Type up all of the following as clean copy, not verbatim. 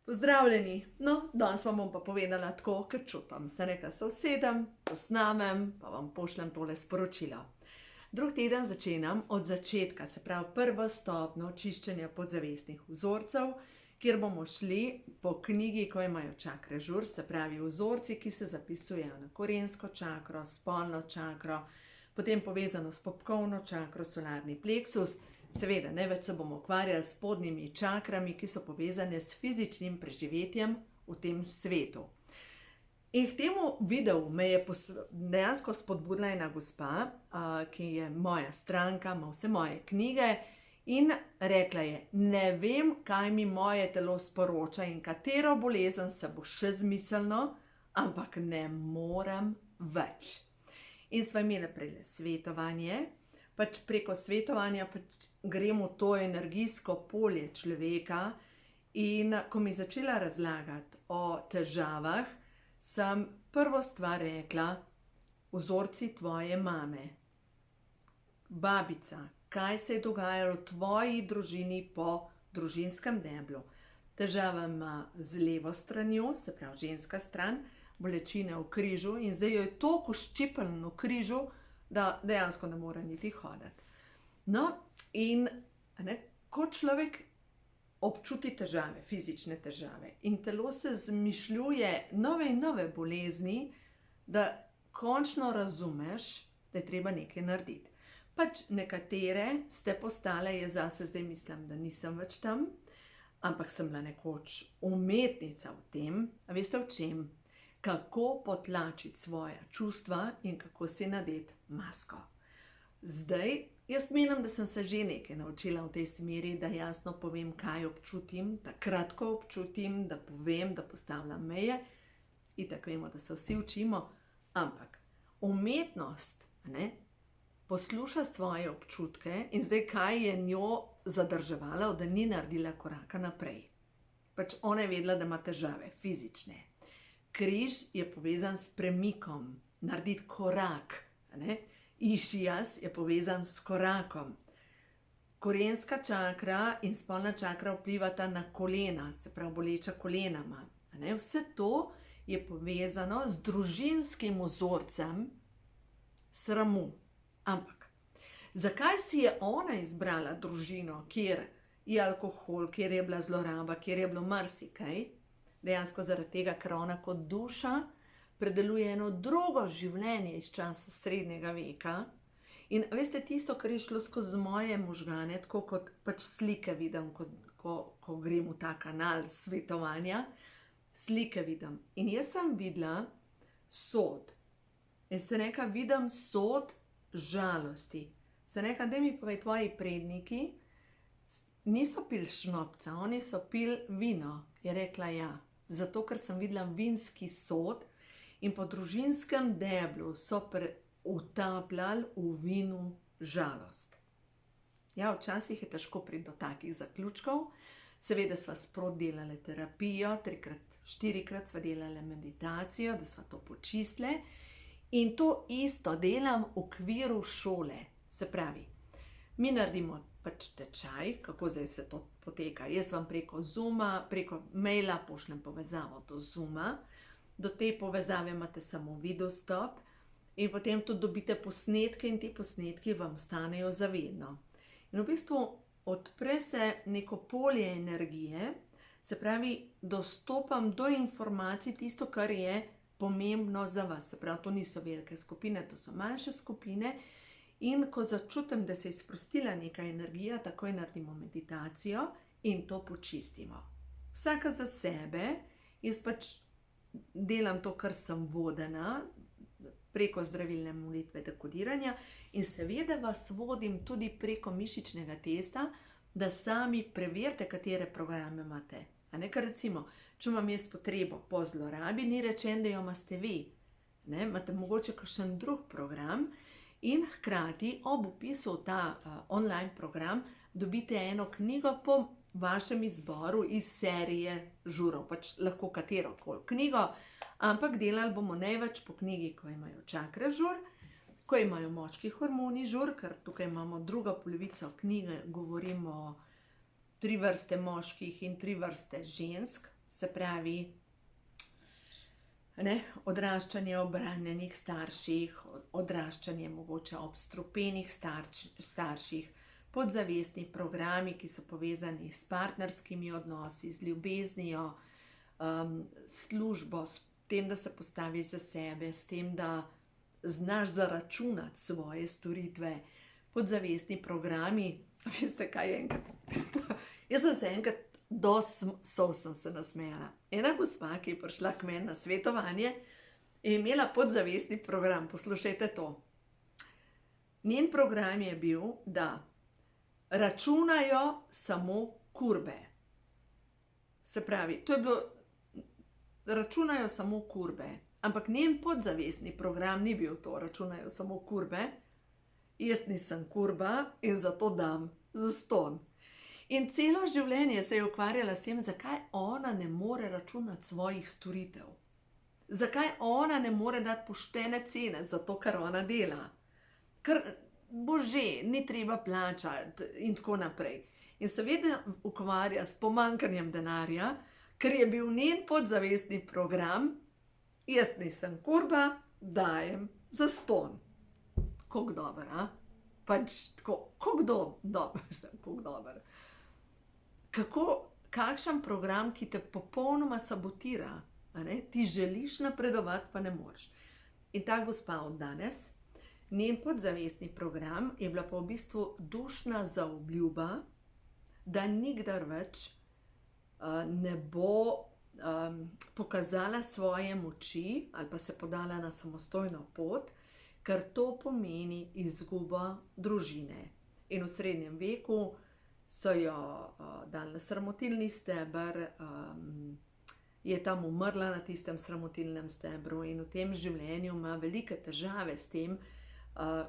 Pozdravljeni! No, danes vam bom pa povedala tako, kot čutim. Se nekaj se usedem, posnamem, pa vam pošljem tole sporočilo. Drug teden začenjam od začetka, se pravi prvo stopnjo čiščenja podzavestnih vzorcev, kjer bomo šli po knjigi, ko imajo čakre žur, se pravi vzorci, ki se zapisujejo na korensko čakro, spolno čakro, potem povezano s popkovno čakro, solarni pleksus. Seveda, največ se bomo ukvarjali s spodnjimi čakrami, ki so povezane s fizičnim preživetjem v tem svetu. In k temu videu me je dejansko spodbudila ena gospa, ki je moja stranka, ima vse moje knjige in rekla je: ne vem, kaj mi moje telo sporoča in katero bolezen se bo še zmislilo, ampak ne morem več. In sva imela prej svetovanje, pač preko svetovanja gremo v to energijsko polje človeka in ko mi je začela razlagati o težavah, sem prvo stvar rekla: vzorci tvoje mame. Babica, kaj se je dogajalo v tvoji družini po družinskem deblu? Težava ima z levo stranjo, se pravi ženska stran, bolečine v križu in zdaj jo je toliko ščipnilo v križu, da dejansko ne more niti hoditi. No, in ko človek občuti težave, fizične težave in telo se zmišljuje nove in nove bolezni, da končno razumeš, da je treba nekaj narediti. Pač nekatere ste postale, jaz zase zdaj mislim, da nisem več tam, ampak sem bila nekoč umetnica v tem, a veste v čem? Kako potlačiti svoja čustva in kako si nadeti masko. Zdaj, jaz menim, da sem se že nekaj naučila v tej smeri, da jasno povem, kaj občutim, takrat, ko občutim, da povem, da postavljam meje. Itak vemo, da se vsi učimo, ampak umetnost posluša svoje občutke in zdaj, kaj je njo zadrževalo, da ni naredila koraka naprej. Pač ona je vedela, da ima težave, fizične. Križ je povezan s premikom, narediti korak. Išijas je povezan s korakom. Korenska čakra in spolna čakra vplivata na kolena, se pravi boleča kolena ima. Vse to je povezano z družinskim vzorcem sramu. Ampak, zakaj si je ona izbrala družino, kjer je alkohol, kjer je bila zloraba, kjer je bilo marsikaj? Dejansko zaradi tega, ker ona kot duša predeluje eno drugo življenje iz časa srednjega veka. In veste, tisto, kar je šlo skozi moje možgane, tako kot pač slike vidim, ko grem v ta kanal svetovanja, slike vidim. In jaz sem videla sod. In se nekaj vidim sod žalosti. Se nekaj, da mi povej, tvoji predniki niso pili šnopca, oni so pili vino. Je rekla ja. Zato, ker sem videla vinski sod in po družinskem deblu so utapljali v vinu žalost. Ja, včasih je težko priti do takih zaključkov. Seveda sva sproti delali terapijo, 3-krat, 4-krat sva delali meditacijo, da sva to počistili. In to isto delam v okviru šole. Se pravi, mi naredimo pač tečaj, kako zdaj se to poteka. Jaz vam preko Zooma, preko maila pošljem povezavo do Zooma. Do te povezave imate samo videostop in potem tudi dobite posnetke in ti posnetki vam stanejo zavedno. In v bistvu odpre se neko polje energije, se pravi, dostopam do informacij, tisto, kar je pomembno za vas. Se pravi, to niso velike skupine, to so manjše skupine. In ko začutim, da se je sprostila neka energija, takoj naredimo meditacijo in to počistimo. Vsaka za sebe, jaz pač delam to, kar sem vodena, preko zdravilne molitve dekodiranja in seveda vas vodim tudi preko mišičnega testa, da sami preverite, katere programe imate. Ker recimo, če imam jaz potrebo po zlorabi, ni rečeno, da jo imate vi. Imate mogoče kakšen drug program. In hkrati ob vpisu v ta online program dobite eno knjigo po vašem izboru iz serije žurov, pač lahko katerokoli knjigo, ampak delali bomo največ po knjigi, ko imajo čakre žur, ko imajo močki hormoni žur, ker tukaj imamo drugo polovico knjige, govorimo o 3 vrste moških in 3 vrste žensk, se pravi, odraščanje ob ranjenih starših, odraščanje mogoče ob strupenih starših, podzavestni programi, ki so povezani s partnerskimi odnosi, z ljubeznijo, službo, s tem, da se postaviš za sebe, s tem, da znaš zaračunati svoje storitve, podzavestni programi. Veste, kaj je enkrat? Jaz sem se enkrat do solz sem se nasmejala. Ena gospa, ki je prišla k meni na svetovanje, je imela podzavestni program. Poslušajte to. Njen program je bil, da računajo samo kurbe. Se pravi, to je bilo, računajo samo kurbe. Ampak njen podzavestni program ni bil to, računajo samo kurbe. Jaz nisem kurba in zato dam zastonj. In celo življenje se je ukvarjala s tem, zakaj ona ne more računati svojih storitev. Zakaj ona ne more dati poštene cene za to, kar ona dela. Ker bože, ni treba plačati in tako naprej. In se vedno ukvarja s pomanjkanjem denarja, ker je bil njen podzavestni program, jaz nisem kurba, dajem zastonj. Kako dober, a? Pač tako, kako dober. Kakšen program, ki te popolnoma sabotira, a ne? Ti želiš napredovati, pa ne moreš. In ta gospa od danes, njen podzavestni program je bila pa v bistvu dušna zaobljuba, da nikdar več ne bo pokazala svoje moči ali pa se podala na samostojno pot, ker to pomeni izgubo družine. In v srednjem veku so jo dali na sramotilni steber, je tam umrla na tistem sramotilnem stebru in v tem življenju ima velike težave s tem,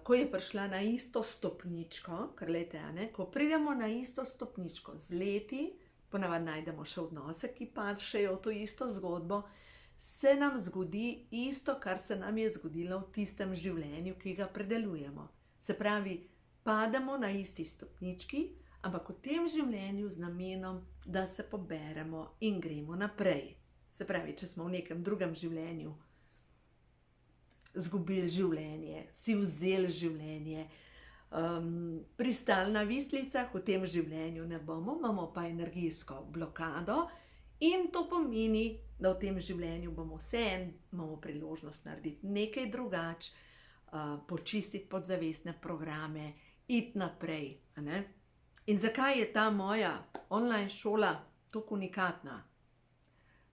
ko je prišla na isto stopničko, ker glejte, ko pridemo na isto stopničko z leti, ponavadi najdemo še odnose, ki pašejo v to isto zgodbo, se nam zgodi isto, kar se nam je zgodilo v tistem življenju, ki ga predelujemo. Se pravi, pademo na isti stopnički, ampak v tem življenju z namenom, da se poberemo in gremo naprej. Se pravi, če smo v nekem drugem življenju zgubili življenje, si vzeli življenje, pristali na vislicah, v tem življenju ne bomo, imamo pa energijsko blokado in to pomeni, da v tem življenju bomo imamo priložnost narediti nekaj drugače, počistiti podzavestne programe, iti naprej, a ne? In zakaj je ta moja online šola tako unikatna?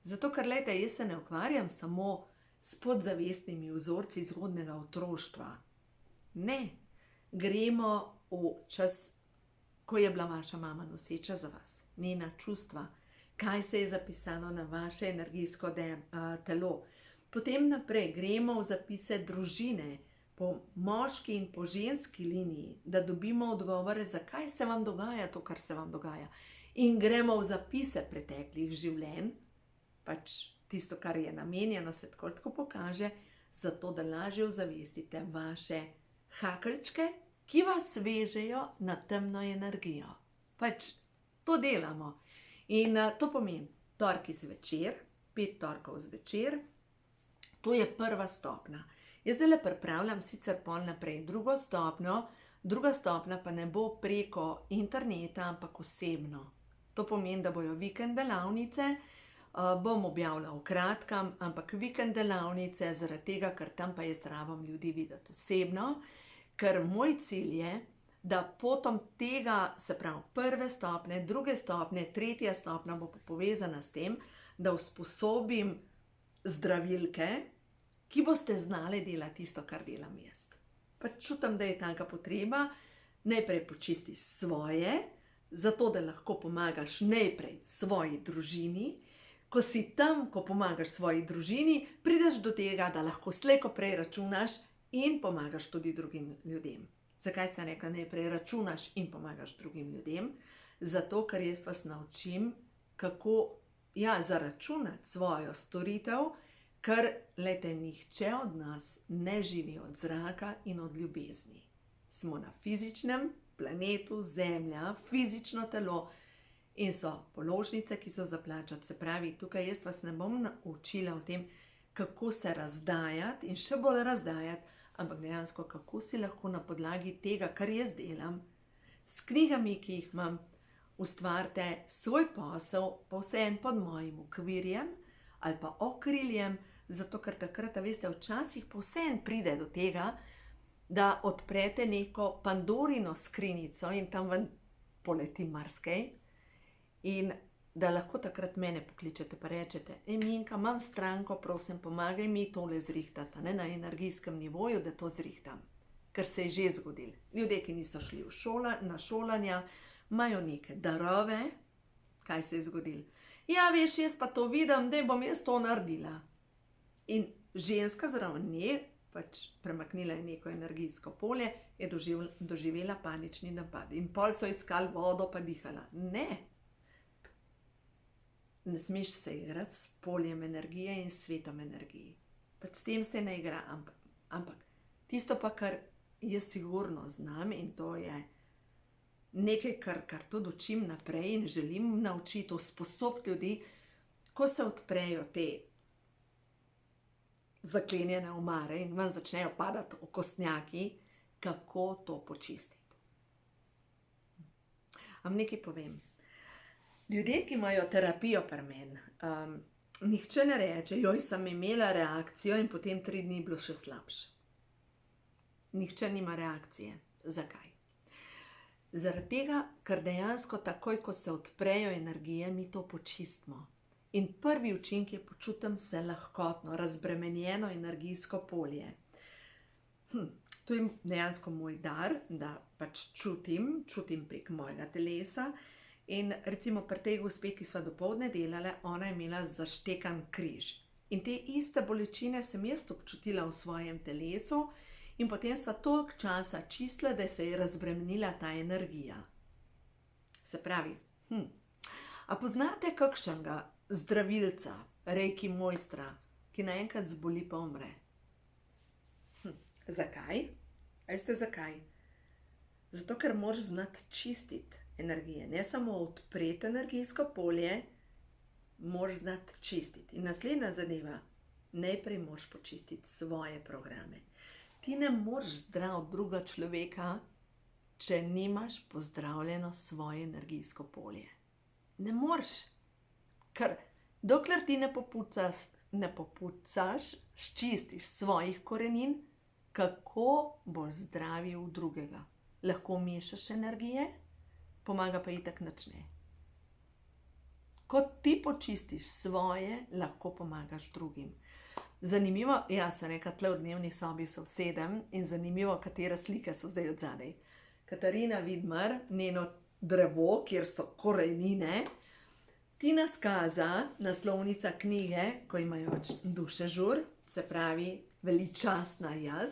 Zato, ker glejte, jaz se ne ukvarjam samo s podzavestnimi vzorci zgodnjega otroštva. Ne, gremo v čas, ko je bila vaša mama noseča za vas, njena čustva, kaj se je zapisalo na vaše energijsko telo. Potem naprej gremo v zapise družine, po moški in po ženski liniji, da dobimo odgovore, zakaj se vam dogaja to, kar se vam dogaja. In gremo v zapise preteklih življenj, pač tisto, kar je namenjeno, se tako pokaže, zato da lažje ozavestite vaše hakeljčke, ki vas vežejo na temno energijo. Pač to delamo. In to pomeni torki zvečer, 5 torkov zvečer, to je prva stopnja. Jaz zdaj pripravljam sicer pol naprej drugo stopnja pa ne bo preko interneta, ampak osebno. To pomeni, da bojo vikend delavnice, bom objavila v kratkem, ampak vikend delavnice zaradi tega, ker tam pa jaz rabim ljudi videti osebno, ker moj cilj je, da potom tega, se pravi prve stopnje, druge stopnje, tretja stopnja bo povezana s tem, da usposobim zdravilke, ki boste znali delati tisto, kar delam jaz. Pa čutim, da je taka potreba, najprej počistiš svoje, zato da lahko pomagaš najprej svoji družini. Ko si tam, ko pomagaš svoji družini, prideš do tega, da lahko slej ko prej računaš in pomagaš tudi drugim ljudem. Zakaj sem rekla, najprej računaš in pomagaš drugim ljudem? Zato, ker jaz vas naučim, kako zaračunati svojo storitev, ker, glejte, nihče od nas ne živi od zraka in od ljubezni. Smo na fizičnem planetu Zemlja, fizično telo, in so položnice, ki so za plačati. Se pravi, tukaj jaz vas ne bom naučila o tem, kako se razdajati in še bolj razdajati, ampak dejansko, kako si lahko na podlagi tega, kar jaz delam, s knjigami, ki jih imam, ustvarite svoj posel, pa vseeno pod mojim okvirjem ali pa okriljem, zato ker takrat, veste, včasih pa vseeno pride do tega, da odprete neko Pandorino skrinjico in tam ven poleti marsikaj in da lahko takrat mene pokličete pa rečete: Minka, imam stranko, prosim, pomagaj mi tole zrihtati, na energijskem nivoju, da to zrihtam. Ker se je že zgodilo. Ljudje, ki niso šli na šolanja, imajo neke darove. Kaj se je zgodilo? Ja, veš, jaz pa to vidim, da bom jaz to naredila. In ženska zraven nje, pač premaknila je neko energijsko polje, je doživela panični napad. In pol so iskali vodo pa dihala. Ne smeš se igrati s poljem energije in svetom energiji. Pač s tem se ne igra, ampak tisto pa, kar jaz sigurno znam in to je nekaj, kar tudi učim naprej in želim naučiti, usposobiti ljudi, ko se odprejo te zaklenjene omare in vam začnejo padati okostnjaki, kako to počistiti. Vam nekaj povem. Ljudje, ki imajo terapijo pri meni, nihče ne reče: joj, sem imela reakcijo in potem 3 dni bilo še slabše. Nihče nima reakcije. Zakaj? Zaradi tega, ker dejansko takoj, ko se odprejo energije, mi to počistimo. In prvi učinek je, počutim se lahkotno, razbremenjeno energijsko polje. To je dejansko moj dar, da pač čutim prek mojega telesa. In recimo pri tej gospe, ki sva dopoldne delale, ona je imela zaštekan križ. In te iste bolečine sem jaz občutila v svojem telesu in potem sva toliko časa čistila, da se je razbremenila ta energija. Se pravi, a poznate kakšnega zdravilca, reiki mojstra, ki naenkrat zboli pa umre? Zakaj? A veste zakaj? Zato, ker moraš znati čistiti energije, ne samo odpreti energijsko polje, moraš znati čistiti. In naslednja zadeva, najprej moraš počistiti svoje programe. Ti ne moreš zdraviti drugega človeka, če nimaš pozdravljeno svoje energijsko polje. Ne moreš, ker dokler ti ne popucaš, sčistiš svojih korenin, kako boš zdravil drugega. Lahko mešaš energije, pomaga pa itak nič ne. Ko ti počistiš svoje, lahko pomagaš drugim. Zanimivo, jaz sem rekla, tle v dnevni sobi se usedem in zanimivo, katere slike so zdaj odzadaj. Katarina Vidmar, njeno drevo, kjer so korenine, Tina Skaza, naslovnica knjige, ko imajo duše žur, se pravi veličastna jaz,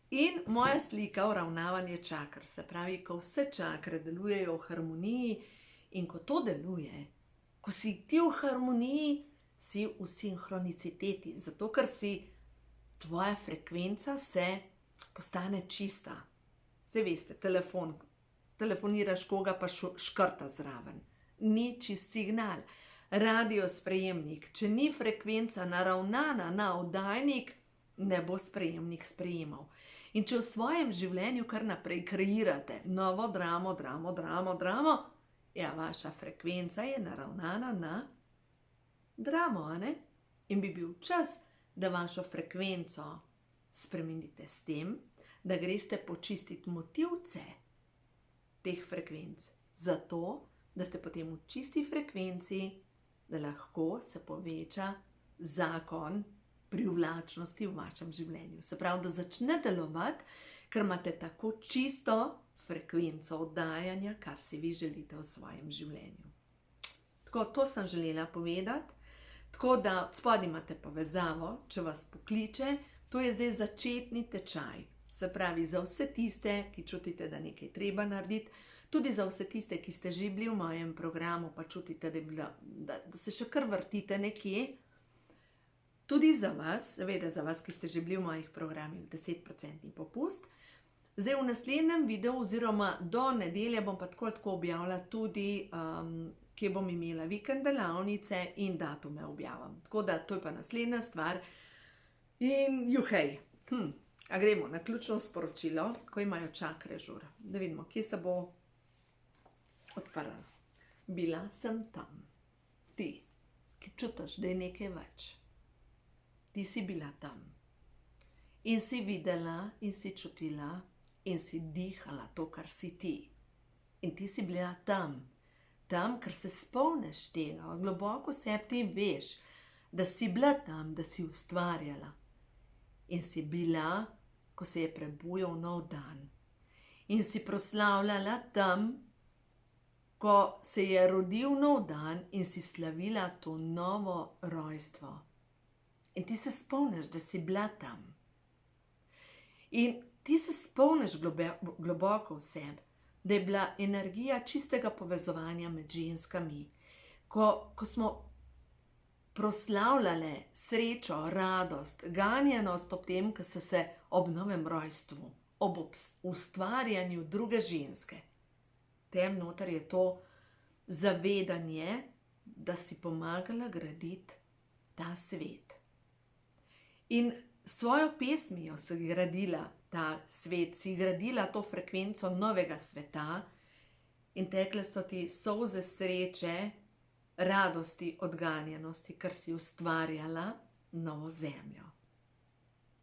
in moja slika uravnavanje čakr, se pravi, ko vse čakre delujejo v harmoniji in ko to deluje, ko si ti v harmoniji, si v sinhroniciteti, zato ker si tvoja frekvenca se postane čista. Saj veste, telefoniraš koga pa škrta zraven. Ni čist signal. Radio sprejemnik, če ni frekvenca naravnana na oddajnik, ne bo sprejemnik sprejemal. In če v svojem življenju kar naprej kreirate novo dramo, ja, vaša frekvenca je naravnana na dramo, a ne? In bi bil čas, da vašo frekvenco spremenite s tem, da greste počistiti motivce teh frekvenc. Zato, da ste potem v čisti frekvenci, da lahko se poveča zakon privlačnosti v vašem življenju. Se pravi, da začne delovati, ker imate tako čisto frekvenco oddajanja, kar si vi želite v svojem življenju. Tako, to sem želela povedati. Tako da od spodaj imate povezavo, če vas pokliče, to je zdaj začetni tečaj. Se pravi, za vse tiste, ki čutite, da nekaj treba narediti, tudi za vse tiste, ki ste že bili v mojem programu, pa čutite, da se še kar vrtite nekje. Tudi za vas, seveda za vas, ki ste že bili v mojih programih, 10% popust. Zdaj v naslednjem videu oziroma do nedelje bom pa tako objavila tudi kje bom imela vikend delavnice in datume objavim. Tako da to je pa naslednja stvar. In juhej, a gremo na ključno sporočilo, ko imajo čakre žur. Da vidimo, kje se bo odprla. Bila sem tam. Ti, ki čutiš, da je nekaj več. Ti si bila tam. In si videla in si čutila in si dihala to, kar si ti. In ti si bila tam. Tam, ker se spomniš tega, globoko v sebi ti veš, da si bila tam, da si ustvarjala. In si bila, ko se je prebujal nov dan. In si proslavljala tam, ko se je rodil nov dan in si slavila to novo rojstvo. In ti se spomniš, da si bila tam. In ti se spomniš globoko v sebi, da je bila energija čistega povezovanja med ženskami. Ko smo proslavljale srečo, radost, ganjenost ob tem, ko so se ob novem rojstvu, ob ustvarjanju druge ženske. Tem noter je to zavedanje, da si pomagala graditi ta svet. In svojo pesmijo si gradila ta svet, si gradila to frekvenco novega sveta in tekle so ti solze sreče, radosti, odganjenosti, ker si ustvarjala novo zemljo.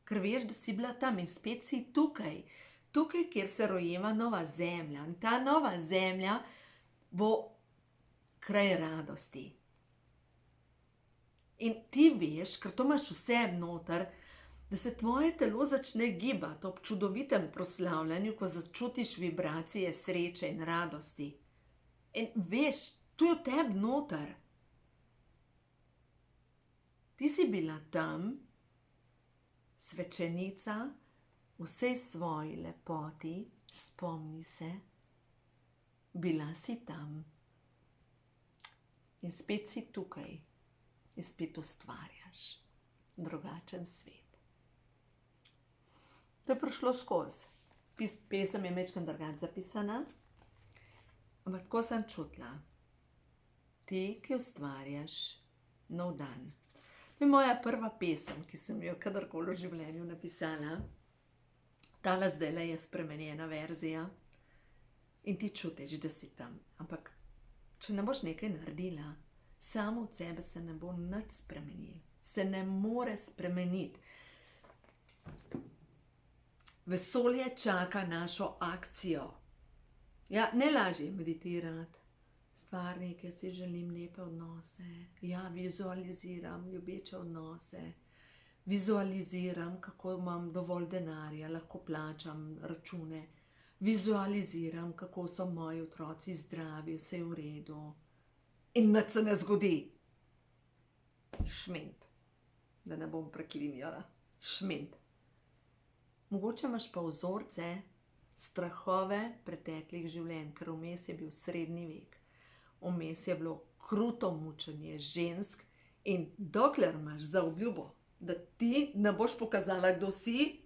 Ker veš, da si bila tam in spet si tukaj, kjer se rojeva nova zemlja. In ta nova zemlja bo kraj radosti. In ti veš, ker to imaš vse noter, da se tvoje telo začne gibati ob čudovitem proslavljanju, ko začutiš vibracije sreče in radosti. In veš, to je v tebi noter. Ti si bila tam, svečenica, vsej svoji lepoti, spomni se, bila si tam. In spet si tukaj in spet ustvarjaš drugačen svet. To je prišlo skozi. Pesem je majčkeno drugače zapisana, ampak tako sem čutila. Ti, ki ustvarjaš nov dan. To je moja prva pesem, ki sem jo kadarkoli v življenju napisala. Tale zdajle je spremenjena verzija in ti čutiš, da si tam. Ampak, če ne boš nekaj naredila, samo od sebe se ne bo nič spremenil. Se ne more spremeniti. Vesolje čaka našo akcijo. Ja, najlažje je meditirati. Stvarnike, si želim lepe odnose. Ja, vizualiziram ljubeče odnose. Vizualiziram, kako imam dovolj denarja, lahko plačam račune. Vizualiziram, kako so moji otroci zdravi, vse je v redu. In nič se ne zgodi. Šment. Da ne bom preklinjala. Šment. Mogoče imaš pa vzorce, strahove preteklih življenj, ker vmes je bil srednji vek. Vmes je bilo kruto mučenje žensk in dokler imaš za obljubo, da ti ne boš pokazala, kdo si,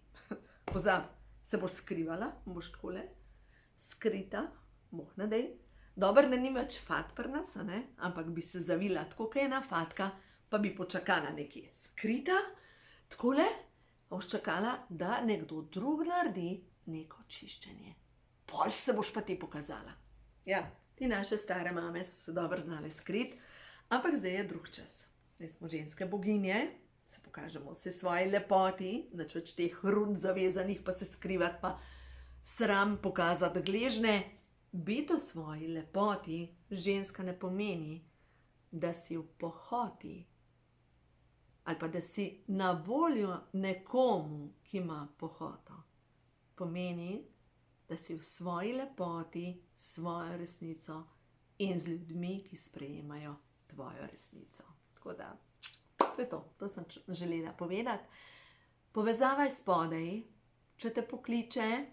pozab, se boš skrivala, boš takole, skrita, boh ne dej. Dobro, da ni več fat pri nas, ampak bi se zavila tako, kot je ena fatka, pa bi počakala nekje. Skrita, takole, boš čakala, da nekdo drug naredi neko čiščenje. Pol se boš pa ti pokazala. Ja, ti naše stare mame so se dobro znale skriti, ampak zdaj je drug čas. Zdaj smo ženske boginje, se pokažemo vse svoji lepoti, nič več teh rund zavezanih, pa se skrivati, pa sram pokazati gležne. Biti v svoji lepoti ženska ne pomeni, da si v pohoti ali pa da si na voljo nekomu, ki ima pohoto. Pomeni, da si v svoji lepoti, svojo resnico in z ljudmi, ki sprejemajo tvojo resnico. Tako da, to je to. To sem želela povedati. Povezavaj spodaj, če te pokliče,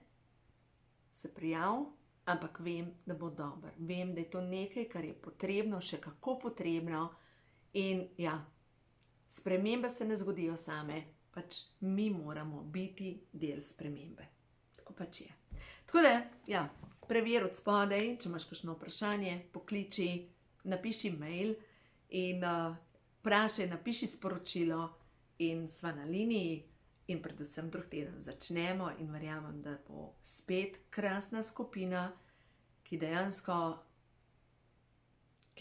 se prijav, ampak vem, da bo dobro. Vem, da je to nekaj, kar je potrebno, še kako potrebno. In ja, spremembe se ne zgodijo same, pač mi moramo biti del spremembe. Tako pač je. Tako da, ja, preveri od spodaj, če imaš kakšno vprašanje, pokliči, napiši mail in vprašaj, napiši sporočilo in sva na liniji in predvsem drug teden začnemo in verjamem, da bo spet krasna skupina, ki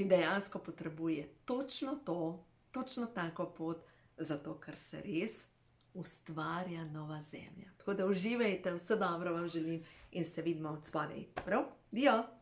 dejansko potrebuje točno to, točno tako pot, zato ker se res ustvarja nova zemlja. Tako da uživajte, vse dobro vam želim in se vidimo od spodaj. Prav? Dio!